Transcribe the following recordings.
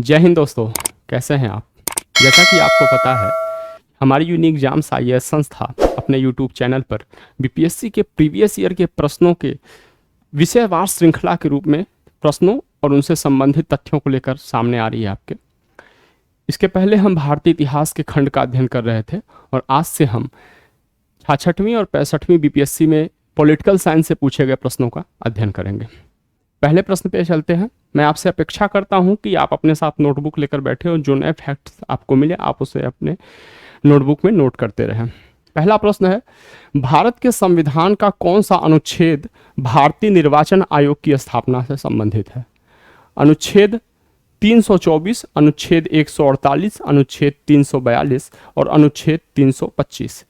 जय हिंद दोस्तों, कैसे हैं आप। जैसा कि आपको पता है, हमारी यूनिक एग्जाम्स IAS संस्था अपने यूट्यूब चैनल पर बीपीएससी के प्रीवियस ईयर के प्रश्नों के विषयवार श्रृंखला के रूप में प्रश्नों और उनसे संबंधित तथ्यों को लेकर सामने आ रही है आपके। इसके पहले हम भारतीय इतिहास के खंड का अध्ययन कर रहे थे और आज से हम 66वीं और 65वीं बीपीएससी में पॉलिटिकल साइंस से पूछे गए प्रश्नों का अध्ययन करेंगे। पहले प्रश्न पे चलते हैं। मैं आपसे अपेक्षा करता हूं कि आप अपने साथ नोटबुक लेकर बैठे हो, जो नए फैक्ट्स आपको मिले आप उसे अपने नोटबुक में नोट करते रहें। पहला प्रश्न है, भारत के संविधान का कौन सा अनुच्छेद भारतीय निर्वाचन आयोग की स्थापना से संबंधित है? अनुच्छेद 324, अनुच्छेद 148, अनुच्छेद 342 और अनुच्छेद 325।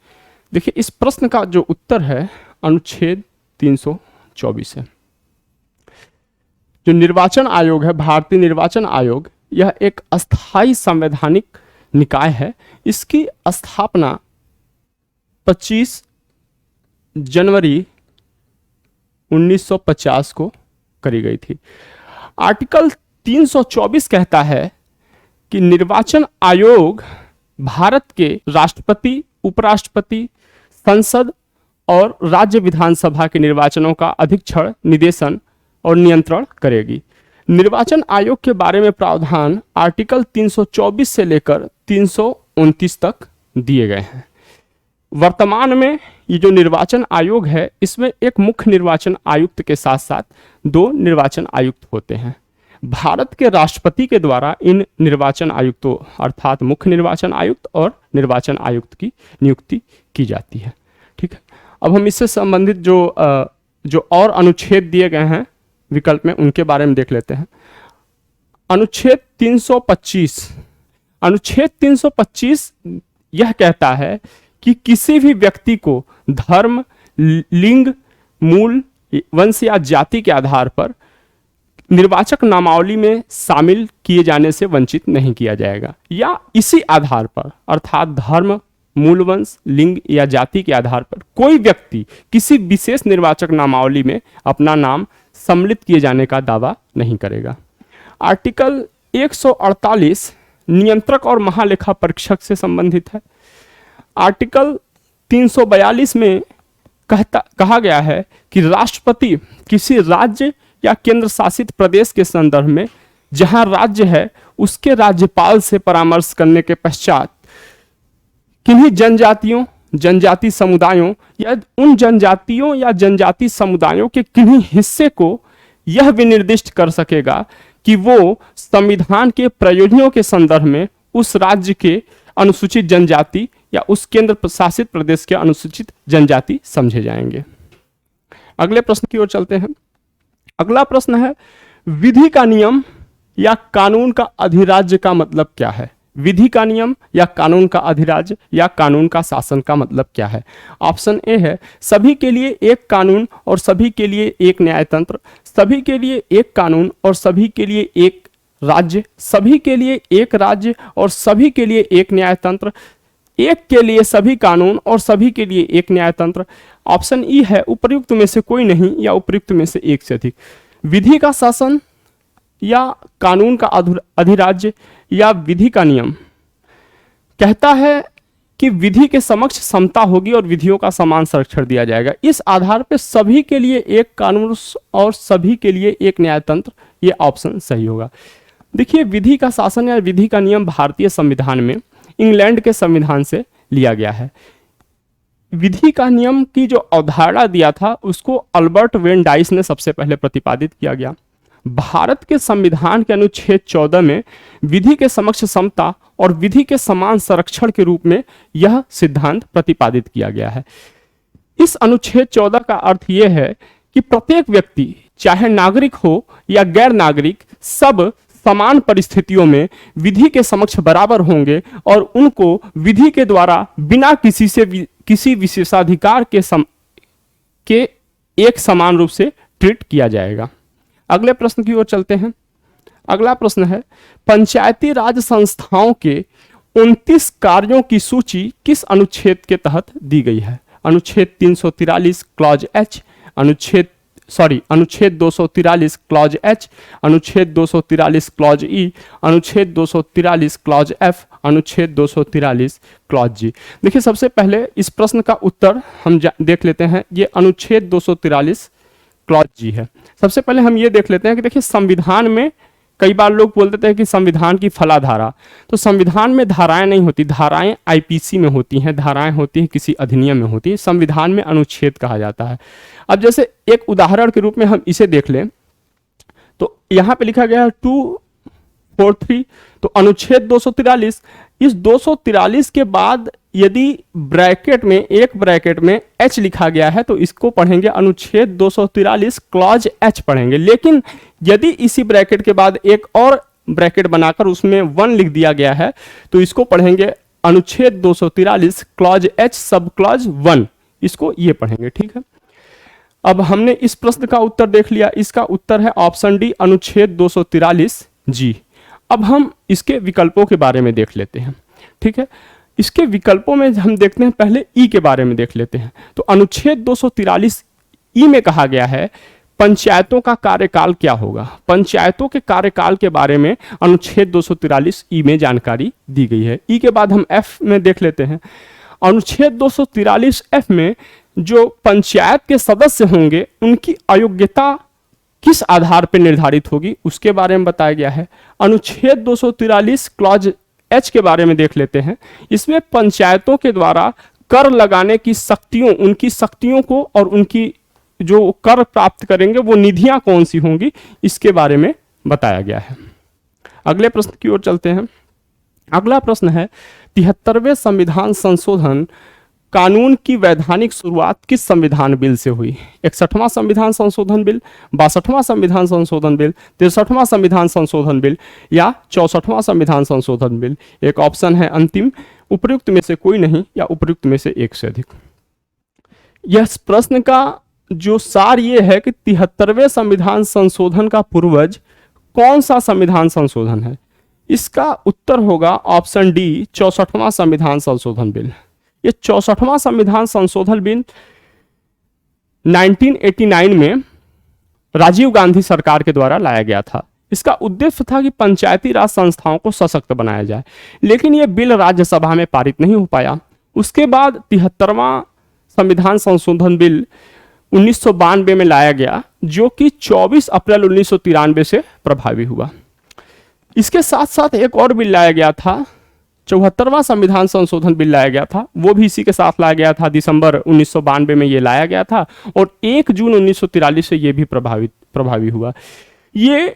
देखिए, इस प्रश्न का जो उत्तर है अनुच्छेद 324 है। जो निर्वाचन आयोग है, भारतीय निर्वाचन आयोग, यह एक अस्थायी संवैधानिक निकाय है। इसकी स्थापना 25 जनवरी 1950 को करी गई थी। आर्टिकल 324 कहता है कि निर्वाचन आयोग भारत के राष्ट्रपति, उपराष्ट्रपति, संसद और राज्य विधानसभा के निर्वाचनों का अधीक्षण, निदेशन और नियंत्रण करेगी। निर्वाचन आयोग के बारे में प्रावधान आर्टिकल 324 से लेकर 329 तक दिए गए हैं। वर्तमान में ये जो निर्वाचन आयोग है, इसमें एक मुख्य निर्वाचन आयुक्त के साथ साथ 2 निर्वाचन आयुक्त होते हैं। भारत के राष्ट्रपति के द्वारा इन निर्वाचन आयुक्तों अर्थात मुख्य निर्वाचन आयुक्त और निर्वाचन आयुक्त की नियुक्ति की जाती है। ठीक है, अब हम इससे संबंधित जो और अनुच्छेद दिए गए हैं विकल्प में, उनके बारे में देख लेते हैं। अनुच्छेद 325, अनुच्छेद 325 यह कहता है कि किसी भी व्यक्ति को धर्म, लिंग, मूल, वंश या जाति के आधार पर निर्वाचक नामावली में शामिल किए जाने से वंचित नहीं किया जाएगा, या इसी आधार पर अर्थात धर्म, मूल वंश, लिंग या जाति के आधार पर कोई व्यक्ति किसी विशेष निर्वाचक नामावली में अपना नाम सम्मिलित किए जाने का दावा नहीं करेगा। आर्टिकल 148 नियंत्रक और महालेखा परीक्षक से संबंधित है। आर्टिकल 342 में कहा गया है कि राष्ट्रपति किसी राज्य या केंद्र शासित प्रदेश के संदर्भ में जहां राज्य है उसके राज्यपाल से परामर्श करने के पश्चात किन्हीं जनजातियों, जनजाति समुदायों या उन जनजातियों या जनजाति समुदायों के किन्हीं हिस्से को यह विनिर्दिष्ट कर सकेगा कि वो संविधान के प्रयोजनों के संदर्भ में उस राज्य के अनुसूचित जनजाति या उस केंद्र शासित प्रदेश के अनुसूचित जनजाति समझे जाएंगे। अगले प्रश्न की ओर चलते हैं। अगला प्रश्न है, विधि का नियम या कानून का अधिराज्य का मतलब क्या है? विधि का नियम या कानून का अधिराज्य या कानून का शासन का मतलब क्या है? ऑप्शन ए है, सभी के लिए एक कानून और सभी के लिए एक न्यायतंत्र, सभी के लिए एक कानून और सभी के लिए एक राज्य, सभी के लिए एक राज्य और सभी के लिए एक न्यायतंत्र, एक के लिए सभी कानून और सभी के लिए एक न्यायतंत्र। ऑप्शन ई है, उपर्युक्त में से कोई नहीं या उपर्युक्त में से एक से अधिक। विधि का शासन या कानून का अधिराज्य या विधि का नियम कहता है कि विधि के समक्ष समता होगी और विधियों का समान संरक्षण दिया जाएगा। इस आधार पर सभी के लिए एक कानून और सभी के लिए एक न्यायतंत्र, ये ऑप्शन सही होगा। देखिए, विधि का शासन या विधि का नियम भारतीय संविधान में इंग्लैंड के संविधान से लिया गया है। विधि का नियम की जो अवधारणा दिया था उसको अल्बर्ट वेन डाइस ने सबसे पहले प्रतिपादित किया गया। भारत के संविधान के अनुच्छेद 14 में विधि के समक्ष समता और विधि के समान संरक्षण के रूप में यह सिद्धांत प्रतिपादित किया गया है। इस अनुच्छेद 14 का अर्थ यह है कि प्रत्येक व्यक्ति, चाहे नागरिक हो या गैर नागरिक, सब समान परिस्थितियों में विधि के समक्ष बराबर होंगे और उनको विधि के द्वारा बिना किसी विशेषाधिकार के एक समान रूप से ट्रीट किया जाएगा। अगले प्रश्न की ओर चलते हैं। अगला प्रश्न है, पंचायती राज संस्थाओं के 29 कार्यों की सूची किस अनुच्छेद के तहत दी गई है? अनुच्छेद 343 क्लॉज एच, अनुच्छेद अनुच्छेद 243 क्लॉज एच, अनुच्छेद 243 क्लॉज ई, अनुच्छेद 243 क्लॉज एफ, अनुच्छेद 243 क्लॉज जी। देखिए सबसे पहले इस प्रश्न का उत्तर हम देख लेते हैं। ये अनुच्छेद 243 क्लॉज जी है। सबसे पहले हम ये देख लेते हैं कि देखिए संविधान में कई बार लोग बोल देते हैं कि संविधान की फलाधारा, तो संविधान में धाराएं नहीं होती, धाराएं आईपीसी में होती हैं, धाराएं होती हैं किसी अधिनियम में होती है, संविधान में अनुच्छेद कहा जाता है। अब जैसे एक उदाहरण के रूप में हम इसे देख लें तो यहां पे लिखा गया है 243, तो अनुच्छेद 243, इस 243 के बाद यदि ब्रैकेट में, एक ब्रैकेट में एच लिखा गया है तो इसको पढ़ेंगे अनुच्छेद 243 क्लॉज एच पढ़ेंगे। लेकिन यदि इसी ब्रैकेट के बाद एक और ब्रैकेट बनाकर उसमें 1 लिख दिया गया है तो इसको पढ़ेंगे अनुच्छेद 243 क्लॉज एच सब क्लॉज 1, इसको ये पढ़ेंगे। ठीक है, अब हमने इस प्रश्न का उत्तर देख लिया। इसका उत्तर है ऑप्शन डी, अनुच्छेद 243 जी। अब हम इसके विकल्पों के बारे में देख लेते हैं। ठीक है, इसके विकल्पों में हम देखते हैं, पहले ई के बारे में देख लेते हैं। तो अनुच्छेद 243 ई में कहा गया है पंचायतों का कार्यकाल क्या होगा। पंचायतों के कार्यकाल के बारे में अनुच्छेद 243 ई में जानकारी दी गई है। ई के बाद हम एफ में देख लेते हैं। अनुच्छेद 243 एफ में जो पंचायत के सदस्य होंगे उनकी अयोग्यता किस आधार पर निर्धारित होगी उसके बारे में बताया गया है। अनुच्छेद 243 क्लॉज एच के बारे में देख लेते हैं। इसमें पंचायतों के द्वारा कर लगाने की शक्तियों, उनकी शक्तियों को और उनकी जो कर प्राप्त करेंगे वो निधियां कौन सी होंगी इसके बारे में बताया गया है। अगले प्रश्न की ओर चलते हैं। अगला प्रश्न है 73वें संविधान संशोधन कानून की वैधानिक शुरुआत किस संविधान बिल से हुई। 61वां संविधान संशोधन बिल, 62वां संविधान संशोधन बिल, 63वां संविधान संशोधन बिल या 64वां संविधान संशोधन बिल। एक ऑप्शन है अंतिम, उपयुक्त में से कोई नहीं या उपयुक्त में से एक से अधिक। यह प्रश्न का जो सार ये है कि 73वें संविधान संशोधन का पूर्वज कौन सा संविधान संशोधन है। इसका उत्तर होगा ऑप्शन डी, 64वां संविधान संशोधन बिल। ये 64वां संविधान संशोधन बिल 1989 में राजीव गांधी सरकार के द्वारा लाया गया था। इसका उद्देश्य था कि पंचायती राज संस्थाओं को सशक्त बनाया जाए, लेकिन यह बिल राज्यसभा में पारित नहीं हो पाया। उसके बाद 73वां संविधान संशोधन बिल 1992 में लाया गया, जो कि 24 अप्रैल 1993 से प्रभावी हुआ। इसके साथ साथ एक और बिल लाया गया था, 74वां संविधान संशोधन बिल लाया गया था, वो भी इसी के साथ लाया गया था। दिसंबर 1992 में ये लाया गया था और 1 जून 1943 से ये भी प्रभावी हुआ। ये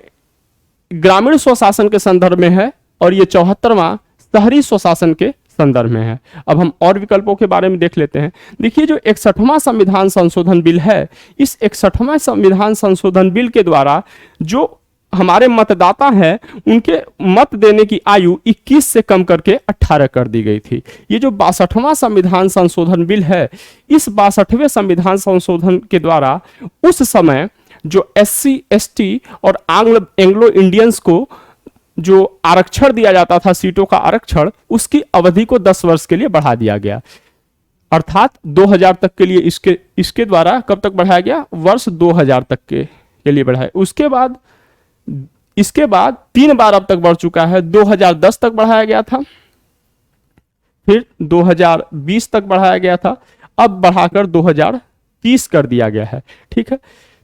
ग्रामीण स्वशासन के संदर्भ में है और ये 74वां शहरी स्वशासन के संदर्भ में है। अब हम और विकल्पों के बारे में देख लेते हैं। देखिए जो 61वां संविधान संशोधन बिल है, इस 61वां संविधान संशोधन बिल के द्वारा जो हमारे मतदाता हैं उनके मत देने की आयु 21 से कम करके 18 कर दी गई थी। ये जो 62वां संविधान संशोधन बिल है, इस 62वें संविधान संशोधन के द्वारा उस समय जो SC ST और एंग्लो इंडियंस को जो आरक्षण दिया जाता था, सीटों का आरक्षण, उसकी अवधि को 10 वर्ष के लिए बढ़ा दिया गया, अर्थात 2000 तक के लिए इसके द्वारा कब तक बढ़ाया गया, वर्ष 2000 तक के लिए बढ़ाया। इसके बाद 3 बार अब तक बढ़ चुका है। 2010 तक बढ़ाया गया था, फिर 2020 तक बढ़ाया गया था, अब बढ़ाकर 2030 कर दिया गया है। ठीक है,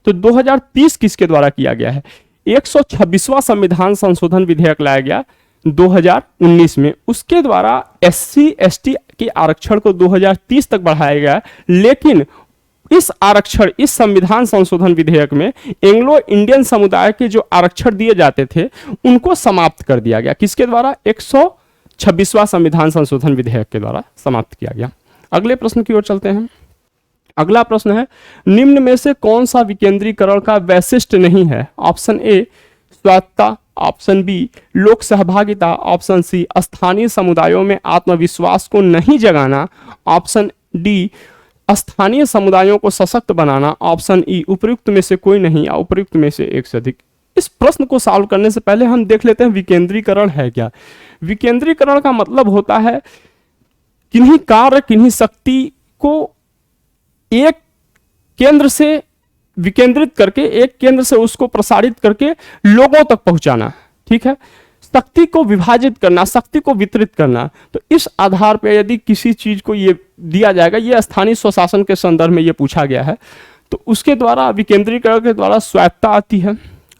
तो 2030 किसके द्वारा किया गया है। 126वां संविधान संशोधन विधेयक लाया गया 2019 में, उसके द्वारा SC ST के आरक्षण को 2030 तक बढ़ाया गया, लेकिन इस आरक्षण, इस संविधान संशोधन विधेयक में एंग्लो इंडियन समुदाय के जो आरक्षण दिए जाते थे उनको समाप्त कर दिया गया। किसके द्वारा, 126वां संविधान संशोधन विधेयक के द्वारा समाप्त किया गया। अगले प्रश्न की ओर चलते हैं। अगला प्रश्न है, निम्न में से कौन सा विकेंद्रीकरण का वैशिष्ट्य नहीं है। ऑप्शन ए स्वायत्तता, ऑप्शन बी लोक सहभागिता, ऑप्शन सी स्थानीय समुदायों में आत्मविश्वास को नहीं जगाना, ऑप्शन डी स्थानीय समुदायों को सशक्त बनाना, ऑप्शन ई उपयुक्त में से कोई नहीं या उपयुक्त में से एक से अधिक। इस प्रश्न को सॉल्व करने से पहले हम देख लेते हैं विकेंद्रीकरण है क्या। विकेंद्रीकरण का मतलब होता है किन्हीं कार्य, किन्हीं शक्ति को एक केंद्र से विकेंद्रित करके, एक केंद्र से उसको प्रसारित करके लोगों तक पहुंचाना, ठीक है, शक्ति को विभाजित करना, शक्ति को वितरित करना। तो इस आधार पर यदि किसी चीज को ये दिया जाएगा, ये स्थानीय स्वशासन के संदर्भ में ये पूछा गया है, तो उसके द्वारा, विकेंद्रीकरण के द्वारा स्वायत्तता आती है,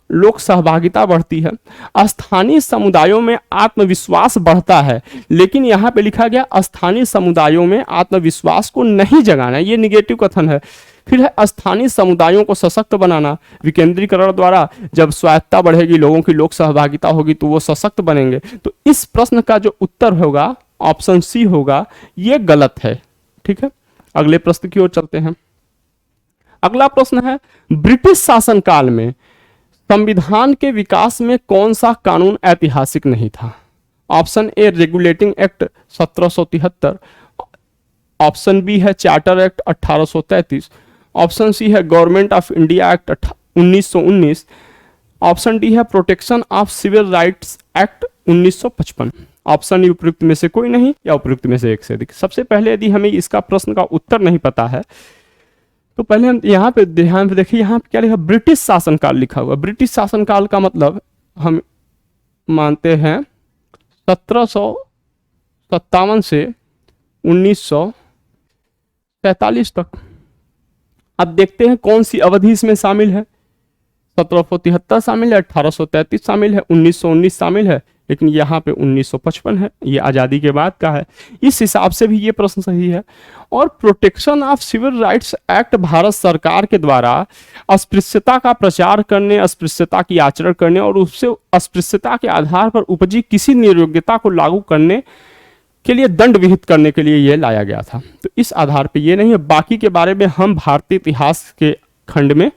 लोक सहभागिता बढ़ती है, स्थानीय समुदायों में आत्मविश्वास बढ़ता है। लेकिन यहाँ पे लिखा गया स्थानीय समुदायों में आत्मविश्वास को नहीं जगाना, ये निगेटिव कथन है। फिर है स्थानीय समुदायों को सशक्त बनाना, विकेंद्रीकरण द्वारा जब स्वायत्तता बढ़ेगी, लोगों की लोक सहभागिता होगी तो वो सशक्त बनेंगे। तो इस प्रश्न का जो उत्तर होगा ऑप्शन सी होगा, ये गलत है, ठीक है। अगले प्रश्न की ओर चलते हैं। अगला प्रश्न है, ब्रिटिश शासनकाल में संविधान के विकास में कौन सा कानून ऐतिहासिक नहीं था? Option A regulating act 1773, option B है चार्टर एक्ट 1833, ऑप्शन सी है government of India act 1919, option D है protection of civil rights act 1955। Option उपयुक्त में से कोई नहीं या उपयुक्त में से एक से अधिक। सबसे पहले यदि हमें इसका प्रश्न का उत्तर नहीं पता है तो पहले हम यहाँ पे ध्यान पे देखिए, यहाँ पे क्या लिखा, ब्रिटिश शासनकाल लिखा हुआ। ब्रिटिश शासनकाल का मतलब हम मानते हैं 1757 से 1947 तक। अब देखते हैं कौन सी अवधि इसमें शामिल है। 1773 शामिल है, 1833 शामिल है, 1919 शामिल है, लेकिन यहाँ पे 1955 है, ये आज़ादी के बाद का है। इस हिसाब से भी ये प्रश्न सही है। और protection of civil rights act Bharat सरकार के द्वारा अस्पृश्यता का प्रचार करने, अस्पृश्यता की आचरण करने और उससे अस्पृश्यता के आधार पर उपजी किसी निर्योग्यता को लागू करने के लिए दंड विहित करने के लिए यह लाया गया था। तो इस आधार पर यह नहीं है। बाकी के बारे में हम भारतीय इतिहास के खंड में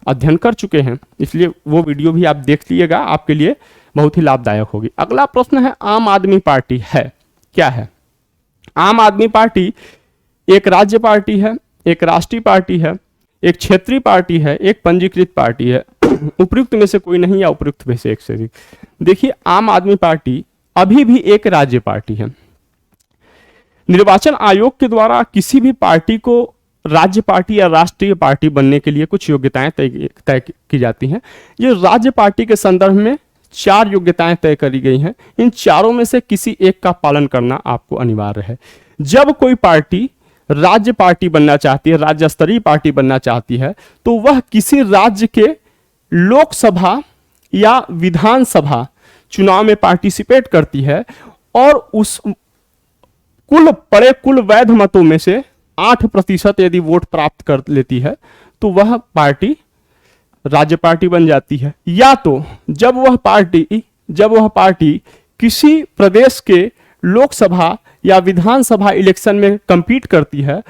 अध्ययन कर चुके हैं, इसलिए वो वीडियो भी आप देख लीजिएगा, आपके लिए बहुत ही लाभदायक होगी। अगला प्रश्न है, आम आदमी पार्टी है क्या है? आम आदमी पार्टी एक राज्य पार्टी है, एक राष्ट्रीय पार्टी है, एक क्षेत्रीय पार्टी है, एक पंजीकृत पार्टी है। उपयुक्त में से कोई नहीं या उपयुक्त में से एक से अधिक। देखिए, आम आदमी पार्टी अभी भी एक राज्य पार्टी है। निर्वाचन आयोग के द्वारा किसी भी पार्टी को राज्य पार्टी या राष्ट्रीय पार्टी बनने के लिए कुछ योग्यताएं तय की जाती हैं। ये राज्य पार्टी के संदर्भ में 4 योग्यताएं तय करी गई हैं। इन चारों में से किसी एक का पालन करना आपको अनिवार्य है। जब कोई पार्टी राज्य पार्टी बनना चाहती है, राज्य स्तरीय पार्टी बनना चाहती है, तो वह किसी राज्य के लोकसभा या विधानसभा चुनाव में पार्टिसिपेट करती है और उस कुल वैध मतों में से 8% यदि वोट प्राप्त कर लेती है तो वह पार्टी राज्य पार्टी बन जाती है। या तो जब वह पार्टी किसी प्रदेश के लोकसभा या विधानसभा इलेक्शन में compete करती है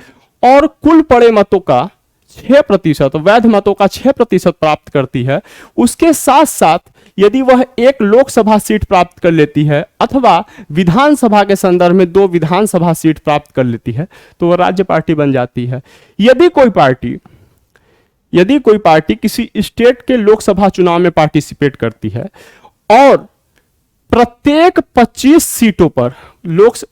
और कुल पड़े मतों का 6%, वैध मतों का 6% प्राप्त करती है, उसके साथ साथ यदि वह एक लोकसभा सीट प्राप्त कर लेती है अथवा विधानसभा के संदर्भ में 2 विधानसभा सीट प्राप्त कर लेती है, तो वह राज्य पार्टी बन जाती है। यदि कोई पार्टी किसी स्टेट के लोकसभा चुनाव में पार्टिसिपेट करती है और प्रत्येक 25 सीटों पर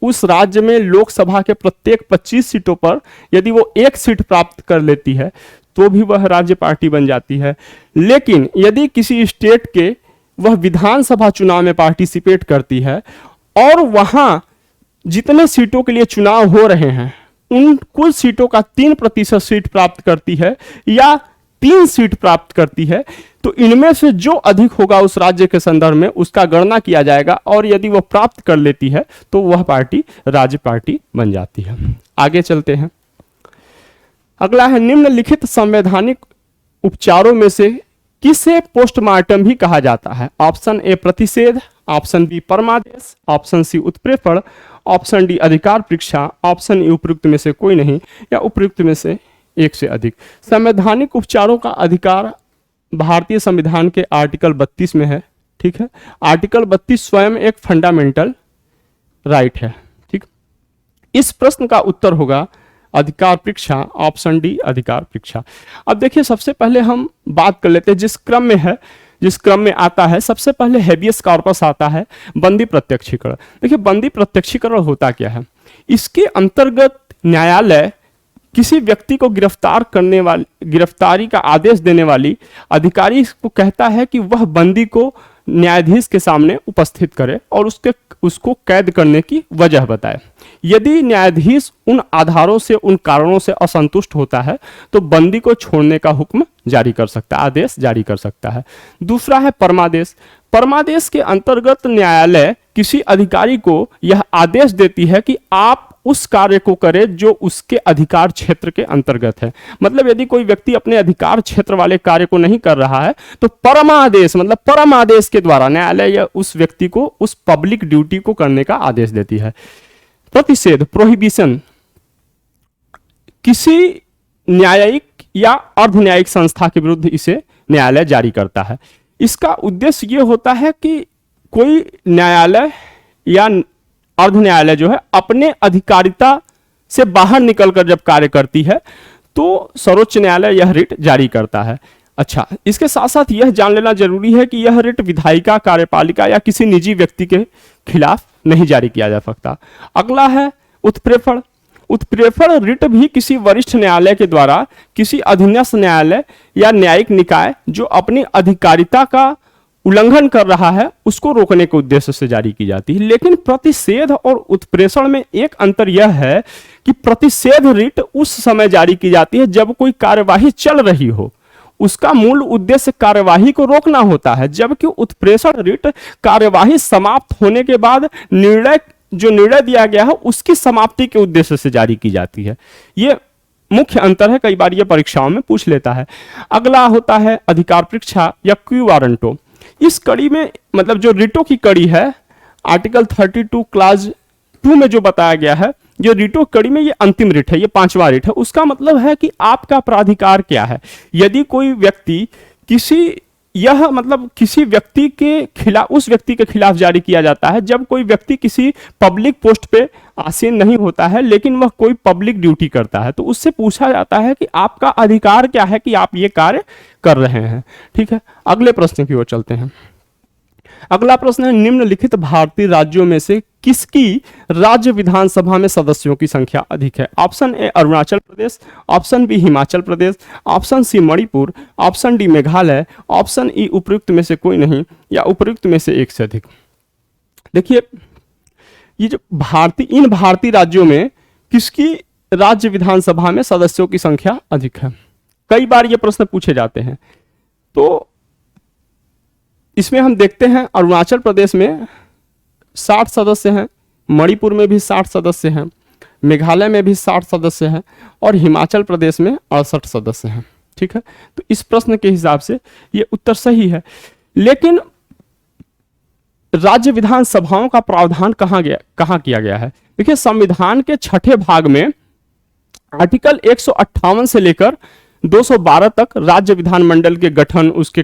उस राज्य में लोकसभा के प्रत्येक 25 सीटों पर यदि वो 1 सीट प्राप्त कर लेती है तो भी वह राज्य पार्टी बन जाती है। लेकिन यदि किसी स्टेट के वह विधानसभा चुनाव में पार्टिसिपेट करती है और वहां जितने सीटों के लिए चुनाव हो रहे हैं उन कुल सीटों का 3% सीट प्राप्त करती है या 3 सीट प्राप्त करती है, तो इनमें से जो अधिक होगा उस राज्य के संदर्भ में उसका गणना किया जाएगा और यदि वह प्राप्त कर लेती है तो वह पार्टी राज्य पार्टी बन जाती है। आगे चलते हैं। अगला है, निम्नलिखित संवैधानिक उपचारों में से किसे पोस्टमार्टम भी कहा जाता है? ऑप्शन ए प्रतिषेध, ऑप्शन बी परमादेश, ऑप्शन सी उत्प्रेषण, ऑप्शन डी अधिकार परीक्षा, ऑप्शन ई उपयुक्त में से कोई नहीं या उपयुक्त में से एक से अधिक। संवैधानिक उपचारों का अधिकार भारतीय संविधान के आर्टिकल 32 में है, ठीक है। आर्टिकल 32 स्वयं एक फंडामेंटल राइट है, ठीक। इस प्रश्न का उत्तर होगा अधिकार परीक्षा, ऑप्शन डी अधिकार परीक्षा। अब देखिए, सबसे पहले हम बात कर लेते हैं जिस क्रम में आता है। सबसे पहले हेबियस कॉर्पस आता है, बंदी प्रत्यक्षीकरण। देखिए, बंदी प्रत्यक्षीकरण होता क्या है? इसके अंतर्गत न्यायालय किसी व्यक्ति को गिरफ्तारी का आदेश देने वाली अधिकारी को कहता है कि वह बंदी को न्यायाधीश के सामने उपस्थित करे और उसको कैद करने की वजह बताए। यदि न्यायाधीश उन आधारों से, उन कारणों से असंतुष्ट होता है तो बंदी को छोड़ने का हुक्म जारी कर सकता है, आदेश जारी कर सकता है। दूसरा है परमादेश। परमादेश के अंतर्गत न्यायालय किसी अधिकारी को यह आदेश देती है कि आप उस कार्य को करे जो उसके अधिकार क्षेत्र के अंतर्गत है। मतलब यदि कोई व्यक्ति अपने अधिकार क्षेत्र वाले कार्य को नहीं कर रहा है तो परमादेश, मतलब परम आदेश के द्वारा न्यायालय या उस व्यक्ति को उस पब्लिक ड्यूटी को करने का आदेश देती है। प्रतिषेध, प्रोहिबिशन, किसी न्यायिक या अर्ध न्यायिक संस्था के विरुद्ध इसे न्यायालय जारी करता है। इसका उद्देश्य यह होता है कि कोई न्यायालय या अर्ध न्यायालय जो है अपने अधिकारिता से बाहर निकलकर जब कार्य करती है तो सर्वोच्च न्यायालय यह रिट जारी करता है। अच्छा, इसके साथ साथ यह जान लेना जरूरी है कि यह रिट विधायिका, कार्यपालिका या किसी निजी व्यक्ति के खिलाफ नहीं जारी किया जा सकता। अगला है उत्प्रेषण। उत्प्रेषण रिट भी किसी वरिष्ठ न्यायालय के द्वारा किसी अधीनस्थ न्यायालय या न्यायिक निकाय जो अपनी अधिकारिता का उल्लंघन कर रहा है उसको रोकने के उद्देश्य से जारी की जाती है। लेकिन प्रतिषेध और उत्प्रेषण में एक अंतर यह है कि प्रतिषेध रिट उस समय जारी की जाती है जब कोई कार्यवाही चल रही हो, उसका मूल उद्देश्य कार्यवाही को रोकना होता है, जबकि उत्प्रेषण रिट कार्यवाही समाप्त होने के बाद निर्णय दिया गया है उसकी समाप्ति के उद्देश्य से जारी की जाती है। यह मुख्य अंतर है, कई बार यह परीक्षाओं में पूछ लेता है। अगला होता है अधिकार परीक्षा या क्यू वारंटो। इस कड़ी में, मतलब जो रिटो की कड़ी है, आर्टिकल 32 क्लास 2 में जो बताया गया है, जो रिटो कड़ी में ये अंतिम रिट है, ये 5वां रिट है। उसका मतलब है कि आपका प्राधिकार क्या है। यदि कोई व्यक्ति किसी व्यक्ति के खिलाफ, उस व्यक्ति के खिलाफ जारी किया जाता है जब कोई व्यक्ति किसी पब्लिक पोस्ट पे आसीन नहीं होता है लेकिन वह कोई पब्लिक ड्यूटी करता है, तो उससे पूछा जाता है कि आपका अधिकार क्या है कि आप ये कार्य कर रहे हैं। ठीक है, अगले प्रश्न की ओर चलते हैं। अगला प्रश्न है, निम्नलिखित भारतीय राज्यों में से किसकी राज्य विधानसभा में सदस्यों की संख्या अधिक है? Option A Arunachal Pradesh, option B Himachal Pradesh, option C Manipur, option D Meghalaya, option E उपर्युक्त में से कोई नहीं या उपर्युक्त में से एक से अधिक। देखिए, ये जो इन भारतीय राज्यों में किसकी राज्य विधानसभा में सदस्यों की संख्या अधिक है? कई बार ये प्रश्न पूछे जाते हैं। तो इसमें हम देखते हैं अरुणाचल प्रदेश में 60 सदस्य हैं, मणिपुर में भी 60 सदस्य हैं, मेघालय में भी 60 सदस्य हैं और हिमाचल प्रदेश में 68 सदस्य हैं। ठीक है, तो इस प्रश्न के हिसाब से ये उत्तर सही है। लेकिन राज्य विधानसभाओं का प्रावधान कहाँ किया गया है? देखिए, संविधान के 6ठे भाग में आर्टिकल 158 से लेकर 212 तक राज्य विधानमंडल के गठन, उसके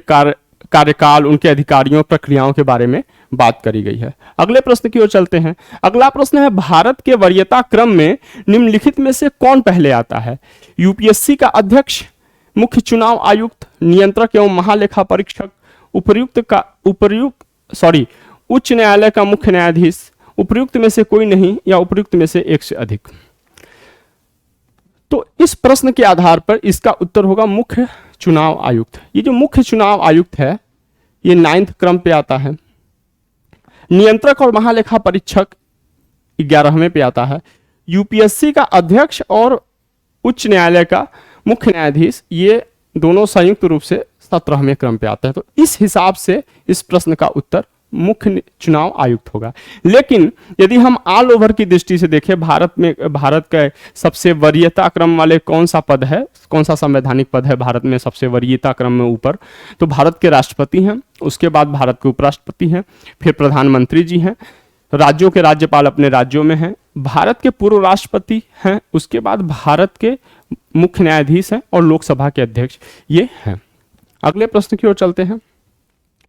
कार्यकाल, उनके अधिकारियों, प्रक्रियाओं के बारे में बात करी गई है। अगले प्रश्न की ओर चलते हैं। अगला प्रश्न है, भारत के वरीयता क्रम में निम्नलिखित में से कौन पहले आता है? यूपीएससी का अध्यक्ष, मुख्य चुनाव आयुक्त, नियंत्रक एवं महालेखा परीक्षक, उच्च न्यायालय का मुख्य न्यायाधीश, उपर्युक्त में से कोई नहीं या उपर्युक्त में से एक से अधिक। तो इस प्रश्न के आधार पर इसका उत्तर होगा मुख्य चुनाव आयुक्त। ये जो मुख्य चुनाव आयुक्त है ये 9th क्रम पे आता है। नियंत्रक और महालेखा परीक्षक 11वें पे आता है। यूपीएससी का अध्यक्ष और उच्च न्यायालय का मुख्य न्यायाधीश ये दोनों संयुक्त रूप से 17वें क्रम पे आते हैं। तो इस हिसाब से इस प्रश्न का उत्तर मुख्य चुनाव आयुक्त होगा। लेकिन यदि हम ऑल ओवर की दृष्टि से देखें, भारत का सबसे वरीयता क्रम वाले कौन सा पद है, कौन सा संवैधानिक पद है भारत में सबसे वरीयता क्रम में ऊपर, तो भारत के राष्ट्रपति हैं, उसके बाद भारत के उपराष्ट्रपति हैं, फिर प्रधानमंत्री जी हैं, राज्यों के राज्यपाल अपने राज्यों में हैं, भारत के पूर्व राष्ट्रपति हैं, उसके बाद भारत के मुख्य न्यायाधीश हैं और लोकसभा के अध्यक्ष ये हैं। अगले प्रश्न की ओर चलते हैं।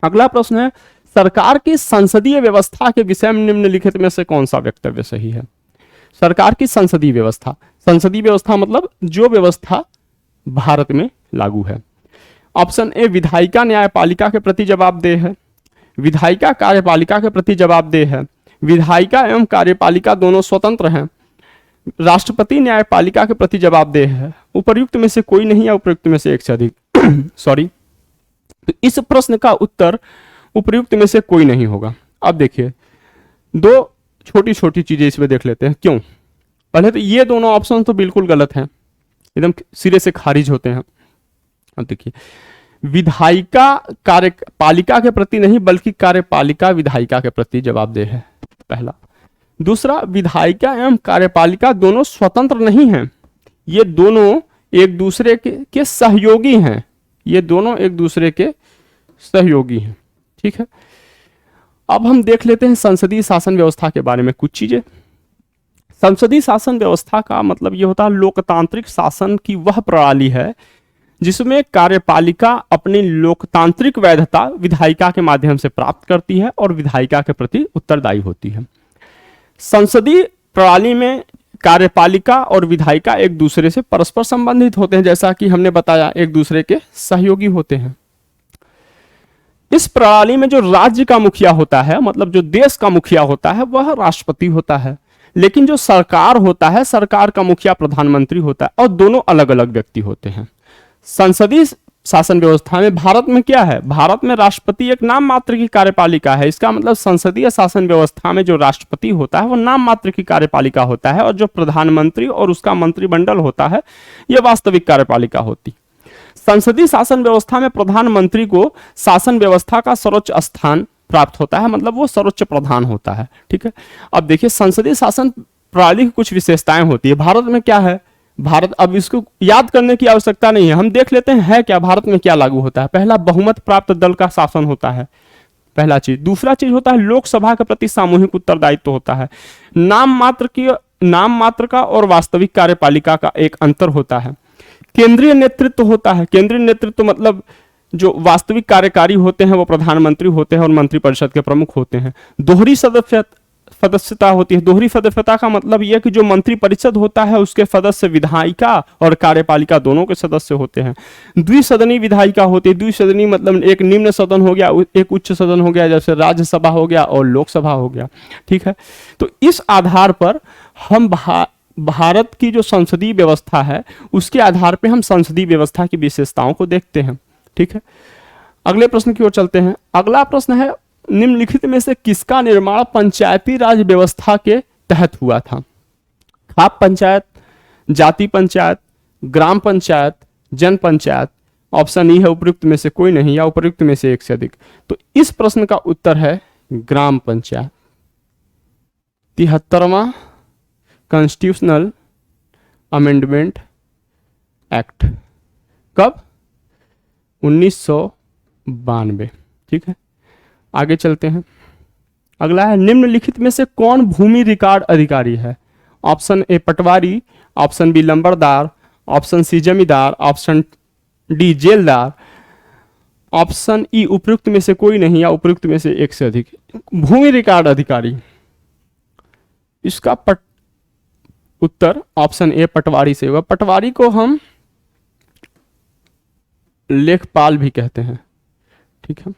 अगला प्रश्न है, सरकार की संसदीय व्यवस्था के विषय में निम्नलिखित में से कौन सा वक्तव्य सही है? सरकार की संसदीय व्यवस्था मतलब जो व्यवस्था भारत में लागू है। ऑप्शन ए विधायिका न्यायपालिका के प्रति जवाबदेह है, विधायिका कार्यपालिका के प्रति जवाबदेह है, विधायिका एवं कार्यपालिका दोनों स्वतंत्र हैं, राष्ट्रपति न्यायपालिका के प्रति जवाबदेह है, उपर्युक्त में से कोई नहीं या उपर्युक्त में से एक से अधिक सॉरी, तो इस प्रश्न का उत्तर उपर्युक्त में से कोई नहीं होगा। अब देखिए दो छोटी छोटी चीजें इसमें देख लेते हैं क्यों। पहले तो ये दोनों ऑप्शन तो बिल्कुल गलत हैं, एकदम सिरे से खारिज होते हैं। अब देखिए विधायिका कार्यपालिका के प्रति नहीं बल्कि कार्यपालिका विधायिका के प्रति जवाबदेह है, पहला। दूसरा, विधायिका एवं कार्यपालिका दोनों स्वतंत्र नहीं हैं, ये दोनों एक दूसरे के सहयोगी हैं, ये दोनों एक दूसरे के सहयोगी हैं। ठीक है, अब हम देख लेते हैं संसदीय शासन व्यवस्था के बारे में कुछ चीजें। संसदीय शासन व्यवस्था का मतलब ये होता है लोकतांत्रिक शासन की वह प्रणाली है जिसमें कार्यपालिका अपनी लोकतांत्रिक वैधता विधायिका के माध्यम से प्राप्त करती है और विधायिका के प्रति उत्तरदायी होती है। संसदीय प्रणाली में कार्यपालिका और विधायिका एक दूसरे से परस्पर संबंधित होते हैं, जैसा कि हमने बताया एक दूसरे के सहयोगी होते हैं। इस प्रणाली में जो राज्य का मुखिया होता है, मतलब जो देश का मुखिया होता है, वह राष्ट्रपति होता है, लेकिन जो सरकार होता है, सरकार का मुखिया प्रधानमंत्री होता है, और दोनों अलग अलग व्यक्ति होते हैं। संसदीय शासन व्यवस्था में भारत में क्या है, भारत में राष्ट्रपति एक नाम मात्र की कार्यपालिका है। इसका मतलब संसदीय शासन व्यवस्था में जो राष्ट्रपति होता है वो नाम मात्र की कार्यपालिका होता है, और जो प्रधानमंत्री और उसका मंत्रिमंडल होता है यह वास्तविक कार्यपालिका होती। संसदीय शासन व्यवस्था में प्रधानमंत्री को शासन व्यवस्था का सर्वोच्च स्थान प्राप्त होता है, मतलब वो सर्वोच्च प्रधान होता है। ठीक है, अब देखिए संसदीय शासन प्रणाली की कुछ विशेषताएं होती है। भारत में क्या है, भारत, अब इसको याद करने की आवश्यकता नहीं है, हम देख लेते हैं है क्या, भारत में क्या लागू होता है। पहला, बहुमत प्राप्त दल का शासन होता है, पहला चीज। दूसरा चीज होता है लोकसभा के प्रति सामूहिक उत्तरदायित्व होता है। नाम मात्र का और वास्तविक कार्यपालिका का एक अंतर होता है। केंद्रीय नेतृत्व होता है, केंद्रीय नेतृत्व मतलब जो वास्तविक कार्यकारी होते हैं वो प्रधानमंत्री होते हैं और मंत्रिपरिषद के प्रमुख होते हैं। दोहरी सदस्यता होती है। दोहरी सदस्यता का मतलब यह कि जो मंत्रिपरिषद होता है उसके सदस्य विधायिका और कार्यपालिका दोनों के सदस्य होते हैं। द्विसदनी विधायिका होती है। द्विसदनी मतलब एक निम्न सदन हो गया, एक उच्च सदन हो गया, जैसे राज्यसभा हो गया और लोकसभा हो गया। ठीक है, तो इस आधार पर हम भारत की जो संसदीय व्यवस्था है उसके आधार पर हम संसदीय व्यवस्था की विशेषताओं को देखते हैं। ठीक है, अगले प्रश्न की ओर चलते हैं। अगला प्रश्न है निम्नलिखित में से किसका निर्माण पंचायती राज व्यवस्था के तहत हुआ था? खाप पंचायत, जाति पंचायत, ग्राम पंचायत, जन पंचायत। ऑप्शन ई है उपर्युक्त में से कोई नहीं या उपर्युक्त में से एक से अधिक। तो इस प्रश्न का उत्तर है ग्राम पंचायत। 73वां कॉन्स्टिट्यूशनल अमेंडमेंट एक्ट कब? 1992। ठीक है, आगे चलते हैं। अगला है निम्नलिखित में से कौन भूमि रिकॉर्ड अधिकारी है? Option A patwari, option B lambardar, option C zamindar, option D zaildar, option E उपयुक्त में से कोई नहीं या उपयुक्त में से एक से अधिक। भूमि रिकॉर्ड अधिकारी, इसका उत्तर ऑप्शन ए पटवारी से होगा। पटवारी को हम लेखपाल भी कहते हैं। ठीक है,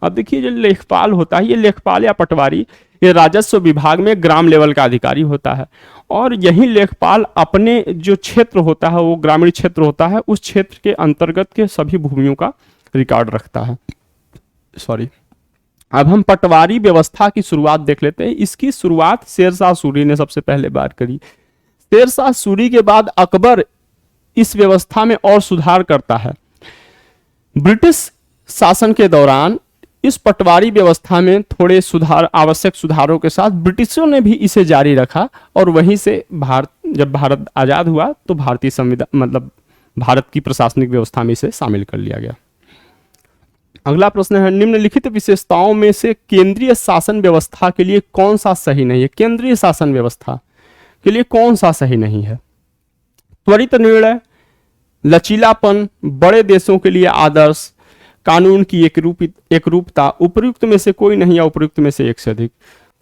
अब देखिए जो लेखपाल होता है, ये लेखपाल या पटवारी ये राजस्व विभाग में ग्राम लेवल का अधिकारी होता है, और यही लेखपाल अपने जो क्षेत्र होता है वो ग्रामीण क्षेत्र होता है, उस क्षेत्र के अंतर्गत के सभी भूमियों का रिकॉर्ड रखता है। सॉरी, अब हम पटवारी व्यवस्था की शुरुआत देख लेते हैं। इसकी शुरुआत शेरशाह सूरी ने सबसे पहले बार करी। शेरशाह सूरी के बाद अकबर इस व्यवस्था में और सुधार करता है। ब्रिटिश शासन के दौरान इस पटवारी व्यवस्था में थोड़े आवश्यक सुधारों के साथ ब्रिटिशों ने भी इसे जारी रखा, और वहीं से जब भारत आजाद हुआ तो भारतीय संविधान मतलब भारत की प्रशासनिक व्यवस्था में इसे शामिल कर लिया गया। अगला प्रश्न है निम्नलिखित विशेषताओं में से केंद्रीय शासन व्यवस्था के लिए कौन सा सही नहीं है? केंद्रीय शासन व्यवस्था के लिए कौन सा सही नहीं है? त्वरित निर्णय, लचीलापन, बड़े देशों के लिए आदर्श, कानून की एकरूपता। उपयुक्त में से कोई नहीं या उपयुक्त में से एक से अधिक।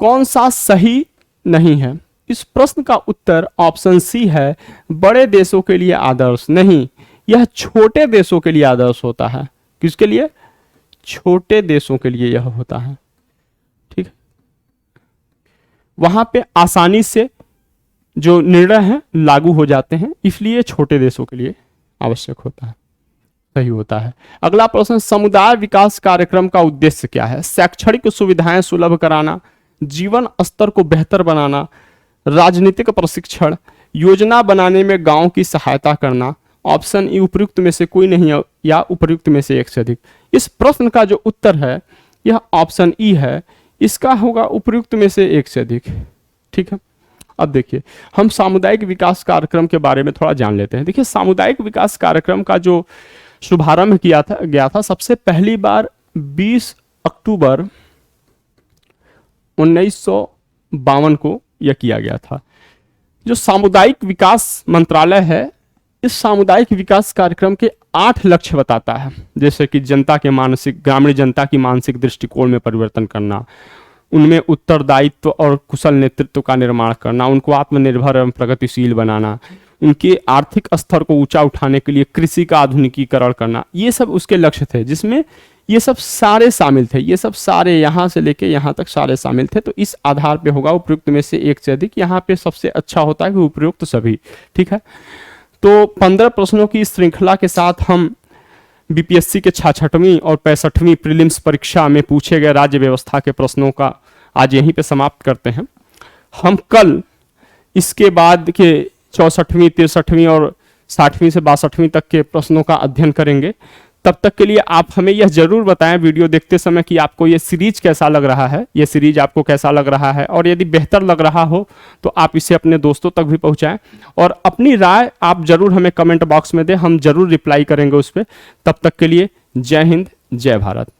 कौन सा सही नहीं है? इस प्रश्न का उत्तर ऑप्शन सी है, बड़े देशों के लिए आदर्श नहीं, यह छोटे देशों के लिए आदर्श होता है। किसके लिए? छोटे देशों के लिए यह होता है। ठीक है, वहां पे आसानी से जो निर्णय हैं लागू हो जाते हैं, इसलिए छोटे देशों के लिए आवश्यक होता है, सही होता है। अगला प्रश्न, समुदाय विकास कार्यक्रम का उद्देश्य क्या है? शैक्षणिक सुविधाएं सुलभ कराना, जीवन स्तर को बेहतर बनाना, राजनीतिक प्रशिक्षण, योजना बनाने में गांव की सहायता करना। ऑप्शन ई उपयुक्त में से कोई नहीं है या उपयुक्त में से एक से अधिक। इस प्रश्न का जो उत्तर है यह ऑप्शन ई है, इसका होगा उपयुक्त में से एक से अधिक। ठीक है, अब देखिए हम सामुदायिक विकास कार्यक्रम के बारे में थोड़ा जान लेते हैं। देखिए सामुदायिक विकास कार्यक्रम का जो शुभारंभ गया था सबसे पहली बार 20 अक्टूबर 1952 को यह किया गया था। जो सामुदायिक विकास मंत्रालय है इस सामुदायिक विकास कार्यक्रम के 8 लक्ष्य बताता है, जैसे कि जनता के मानसिक ग्रामीण जनता की मानसिक दृष्टिकोण में परिवर्तन करना, उनमें उत्तरदायित्व और कुशल नेतृत्व का निर्माण करना, उनको आत्मनिर्भर एवं प्रगतिशील बनाना, उनके आर्थिक स्तर को ऊंचा उठाने के लिए कृषि का आधुनिकीकरण करना। ये सब उसके लक्ष्य थे, जिसमें ये सब सारे शामिल थे। ये सब सारे यहाँ से लेके यहाँ तक सारे शामिल थे। तो इस आधार पे होगा उपयुक्त में से एक से अधिक। यहाँ पे सबसे अच्छा होता है कि उपयुक्त सभी। ठीक है, तो 15 प्रश्नों की श्रृंखला के साथ हम बीपीएससी के 66वीं और 65वीं प्रीलिम्स परीक्षा में पूछे गए राज्य व्यवस्था के प्रश्नों का आज यहीं पे समाप्त करते हैं। हम कल इसके बाद के 64वीं, 63वीं और 60वीं से 62वीं तक के प्रश्नों का अध्ययन करेंगे। तब तक के लिए आप हमें यह जरूर बताएं वीडियो देखते समय कि आपको यह सीरीज कैसा लग रहा है, यह सीरीज आपको कैसा लग रहा है, और यदि बेहतर लग रहा हो तो आप इसे अपने दोस्तों तक भी पहुंचाएं और अपनी राय आप जरूर हमें कमेंट बॉक्स में दें, हम जरूर रिप्लाई करेंगे उस पर। तब तक के लिए जय हिंद, जय भारत।